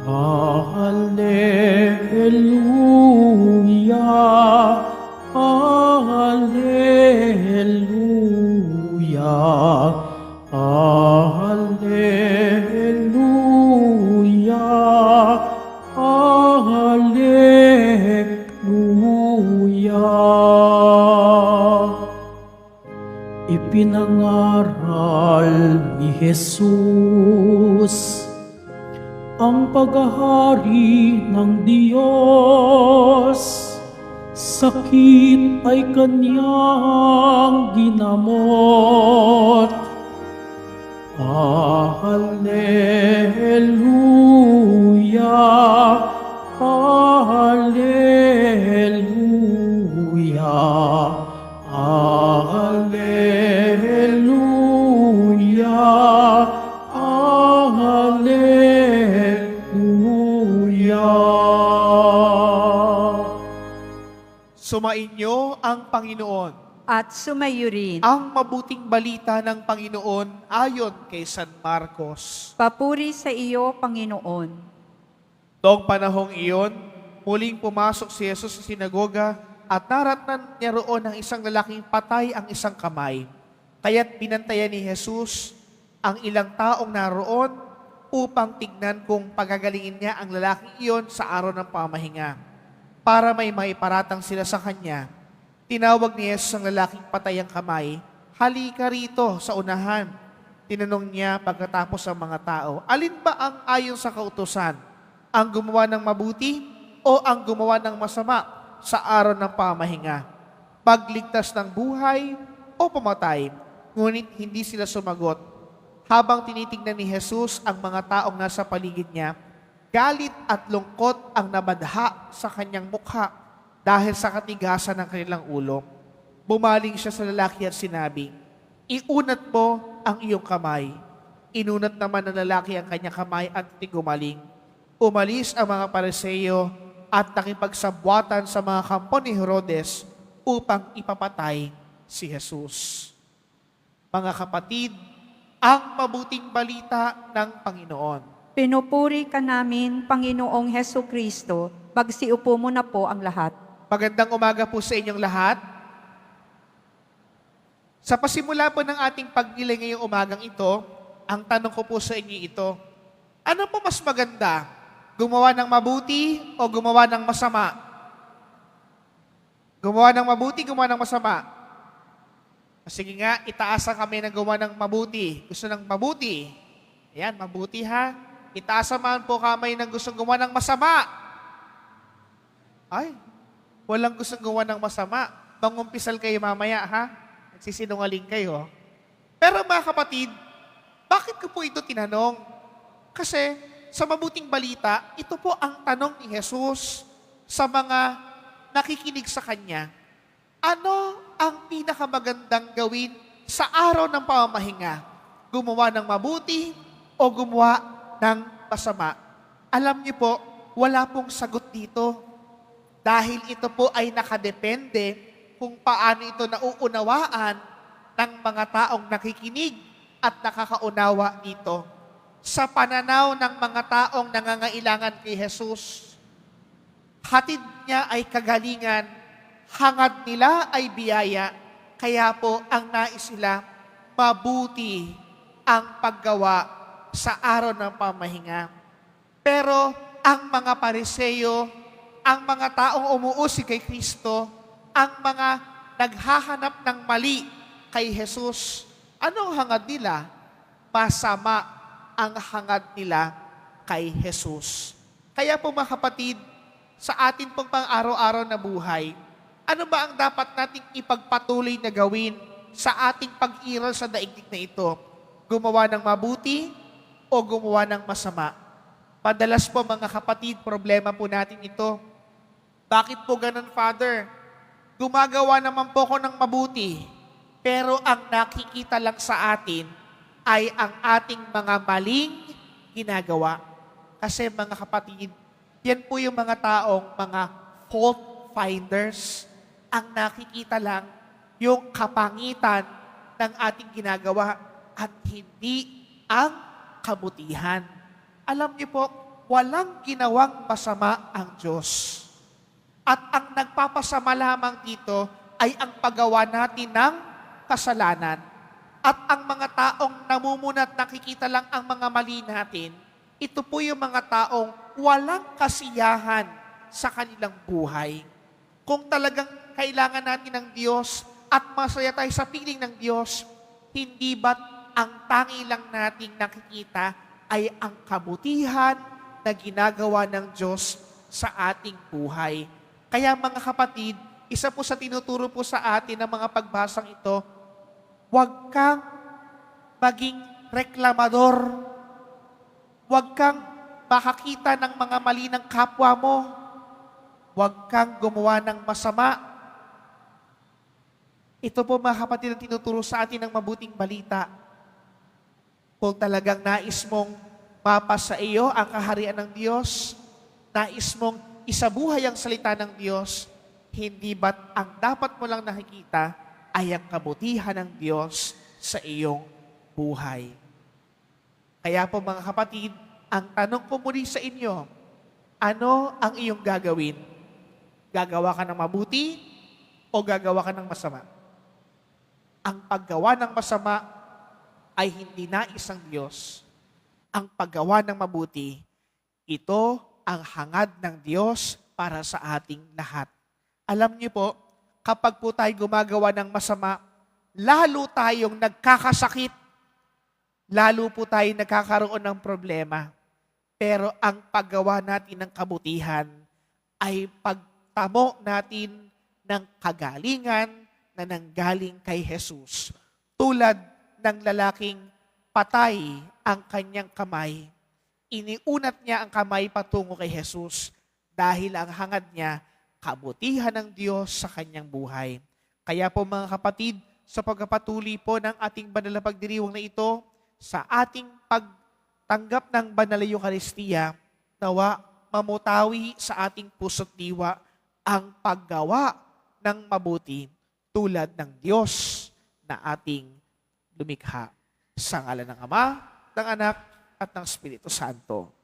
Alleluia, Alleluia, Alleluia, Alleluia. Ipinangaral ni Jesus ang paghahari ng Diyos. Sakit ay kanyang ginamot. Alleluia, Alleluia, Alleluia, Alleluia. Sumainyo ang Panginoon. At sumayo rin. Ang mabuting balita ng Panginoon ayon kay San Marcos. Papuri sa iyo, Panginoon. Noong panahong iyon, muling pumasok si Jesus sa sinagoga at naratnan niya roon ang isang lalaking patay ang isang kamay. Kaya't binantayan ni Jesus ang ilang taong naroon upang tignan kung pagagalingin niya ang lalaking iyon sa araw ng pamahinga. Para may maiparatang sila sa kanya, tinawag ni Jesus ang lalaking patay ang kamay, "Halika rito sa unahan." Tinanong niya pagkatapos ang mga tao, "Alin ba ang ayon sa kautusan? Ang gumawa ng mabuti o ang gumawa ng masama sa araw ng pamahinga? Pagligtas ng buhay o pumatay?" Ngunit hindi sila sumagot. Habang tinitingnan ni Jesus ang mga taong nasa paligid niya, galit at lungkot ang nabadha sa kanyang mukha dahil sa katigasan ng kanilang ulo. Bumaling siya sa lalaki at sinabi, "Iunat mo ang iyong kamay." Inunat naman ng lalaki ang kanyang kamay at gumaling. Umalis ang mga Pariseo at nakipagsabwatan sa mga kampo ni Herodes upang ipapatay si Jesus. Mga kapatid, ang mabuting balita ng Panginoon. Pinupuri ka namin, Panginoong Heso Kristo. Magsiupo mo na po ang lahat. Magandang umaga po sa inyong lahat. Sa pasimula po ng ating pagnilay ngayong umagang ito, ang tanong ko po sa inyo ito, ano po mas maganda? Gumawa ng mabuti o gumawa ng masama? Gumawa ng mabuti, gumawa ng masama? Sige nga, itaasan kami ng gumawa ng mabuti. Gusto ng mabuti. Ayan, mabuti ha. Itaasan man po kami ng gustong gumawa ng masama. Ay, walang gustong gumawa ng masama. Mangumpisal kayo mamaya ha. Nagsisinungaling kayo. Pero mga kapatid, bakit ko po ito tinanong? Kasi sa mabuting balita, ito po ang tanong ni Jesus sa mga nakikinig sa Kanya. Ano ang pinakamagandang gawin sa araw ng pamamahinga? Gumawa ng mabuti o gumawa ng masama? Alam niyo po, wala pong sagot dito. Dahil ito po ay nakadepende kung paano ito nauunawaan ng mga taong nakikinig at nakakaunawa dito. Sa pananaw ng mga taong nangangailangan kay Jesus, hatid niya ay kagalingan, hangad nila ay biyaya, kaya po ang nais nila, mabuti ang paggawa sa araw ng pamahinga. Pero ang mga Pariseo, ang mga taong umuusig kay Kristo, ang mga naghahanap ng mali kay Jesus, anong hangad nila? Masama ang hangad nila kay Jesus. Kaya po mga kapatid, sa atin pong pang-araw-araw na buhay, ano ba ang dapat nating ipagpatuloy na gawin sa ating pag-iral sa daigdig na ito? Gumawa ng mabuti o gumawa ng masama? Padalas po mga kapatid, problema po natin ito. Bakit po ganun, Father? Gumagawa naman po ako ng mabuti, pero ang nakikita lang sa atin ay ang ating mga maling ginagawa. Kasi mga kapatid, yan po yung mga taong mga fault finders. Ang nakikita lang yung kapangitan ng ating ginagawa at hindi ang kabutihan. Alam niyo po, walang ginawang masama ang Diyos. At ang nagpapasama lamang dito ay ang paggawa natin ng kasalanan. At ang mga taong namumunat nakikita lang ang mga mali natin, ito po yung mga taong walang kasiyahan sa kanilang buhay. Kung talagang kailangan natin ng Diyos at masaya tayo sa piling ng Diyos, hindi ba't ang tangi lang nating nakikita ay ang kabutihan na ginagawa ng Diyos sa ating buhay. Kaya mga kapatid, isa po sa tinuturo po sa atin ng mga pagbasang ito, huwag kang maging reklamador. Huwag kang makakita ng mga mali ng kapwa mo. Huwag kang gumawa ng masama. Ito po mga kapatid ang tinuturo sa atin ng mabuting balita. Kung talagang nais mong mapasa iyo ang kaharian ng Diyos, nais mong isabuhay ang salita ng Diyos, hindi ba't ang dapat mo lang nakikita ay ang kabutihan ng Diyos sa iyong buhay. Kaya po mga kapatid, ang tanong ko muli sa inyo, ano ang iyong gagawin? Gagawa ka ng mabuti o gagawa ka ng masama? Ang paggawa ng masama ay hindi nais ng Diyos. Ang paggawa ng mabuti, ito ang hangad ng Diyos para sa ating lahat. Alam niyo po, kapag po tayo gumagawa ng masama, lalo tayong nagkakasakit, lalo po tayo nagkakaroon ng problema. Pero ang paggawa natin ng kabutihan ay pagtamo natin ng kagalingan na nanggaling kay Jesus. Tulad ng lalaking patay ang kanyang kamay, iniunat niya ang kamay patungo kay Jesus dahil ang hangad niya, kabutihan ng Diyos sa kanyang buhay. Kaya po mga kapatid, sa pagpapatuloy po ng ating banal na pagdiriwang na ito, sa ating pagtanggap ng banal na Eucharistia, nawa mamutawi sa ating puso't diwa ang paggawa ng mabuti tulad ng Diyos na ating lumikha. Sa ngalan ng Ama, ng Anak, at ng Espiritu Santo.